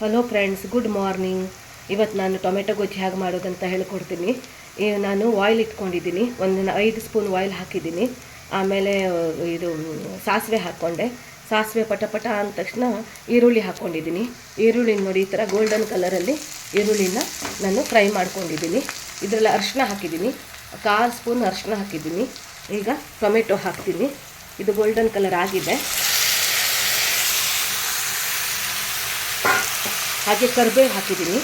Hello friends, good morning. ಇವತ್ತು ನಾನು tomato ಗೊಜ್ಜು ಹೇಗೆ ಮಾಡೋದಂತ ಹೇಳ್ಕೊಡ್ತೀನಿ. ನಾನು ಆಯಿಲ್ ಇಟ್ಕೊಂಡಿದ್ದೀನಿ, 5 ಸ್ಪೂನ್ ಆಯಿಲ್ ಹಾಕಿದ್ದೀನಿ. ಆಮೇಲೆ ಇದು ಸಾಸಿವೆ ಹಾಕ್ಕೊಂಡೆ. ಸಾಸಿವೆ ಪಟ ಅಂದ ತಕ್ಷಣ ಈರುಳ್ಳಿ ಹಾಕ್ಕೊಂಡಿದ್ದೀನಿ. ಈರುಳ್ಳಿ ನೋಡಿ, ಈ ಥರ ಗೋಲ್ಡನ್ ಕಲರಲ್ಲಿ ಈರುಳ್ಳಿನ ನಾನು ಫ್ರೈ ಮಾಡ್ಕೊಂಡಿದ್ದೀನಿ. ಇದರಲ್ಲಿ ಅರಿಶಿನ ಹಾಕಿದ್ದೀನಿ, 1/4 ಸ್ಪೂನ್ ಅರಿಶಿನ ಹಾಕಿದ್ದೀನಿ. ಈಗ ಟೊಮೆಟೊ ಹಾಕ್ತೀನಿ. ಇದು ಗೋಲ್ಡನ್ ಕಲರ್ ಆಗಿದೆ. ಹಾಗೆ ಕರಿಬೇವು ಹಾಕಿದ್ದೀನಿ.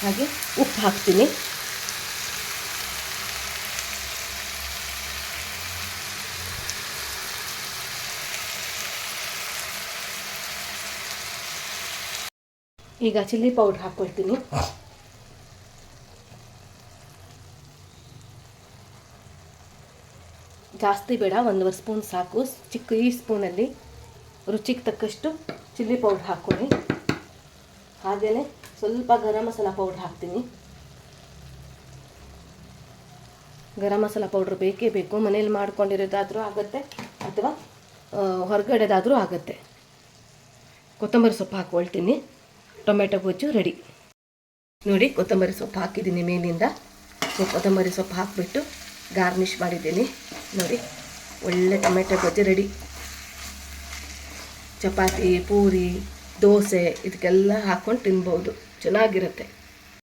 ಹಾಗೆ ಉಪ್ಪು ಹಾಕ್ತೀನಿ. ಈಗ ಚಿಲ್ಲಿ ಪೌಡ್ರ್ ಹಾಕ್ಕೊಳ್ತೀನಿ. ಜಾಸ್ತಿ ಬೇಡ, 1 ಸ್ಪೂನ್ ಸಾಕು. ಈ ಸ್ಪೂನಲ್ಲಿ ರುಚಿಗೆ ತಕ್ಕಷ್ಟು ಚಿಲ್ಲಿ ಪೌಡ್ರ್ ಹಾಕ್ಕೊಳ್ಳಿ. ಹಾಗೆಯೇ ಸ್ವಲ್ಪ ಗರಂ ಮಸಾಲ ಪೌಡ್ರ್ ಹಾಕ್ತೀನಿ. ಗರಂ ಮಸಾಲ ಪೌಡ್ರ್ ಬೇಕೇ ಬೇಕು. ಮನೇಲಿ ಮಾಡ್ಕೊಂಡಿರೋದಾದರೂ ಆಗುತ್ತೆ ಅಥವಾ ಹೊರಗಡೆದಾದರೂ ಆಗುತ್ತೆ. ಕೊತ್ತಂಬರಿ ಸೊಪ್ಪು ಹಾಕ್ಕೊಳ್ತೀನಿ. ಟೊಮೆಟೊ ಗೊಜ್ಜು ರೆಡಿ. ನೋಡಿ, ಕೊತ್ತಂಬರಿ ಸೊಪ್ಪು ಹಾಕಿದ್ದೀನಿ ಮೇಲಿಂದ. ಕೊತ್ತಂಬರಿ ಸೊಪ್ಪು ಹಾಕಿಬಿಟ್ಟು ಗಾರ್ನಿಷ್ ಮಾಡಿದ್ದೀನಿ. ನೋಡಿ, ಒಳ್ಳೆ ಟೊಮೆಟೊ ಗೊಜ್ಜು ರೆಡಿ. ಚಪಾತಿ, ಪೂರಿ, ದೋಸೆ ಇದಕ್ಕೆಲ್ಲ ಹಾಕ್ಕೊಂಡು ತಿನ್ಬೋದು, ಚೆನ್ನಾಗಿರುತ್ತೆ.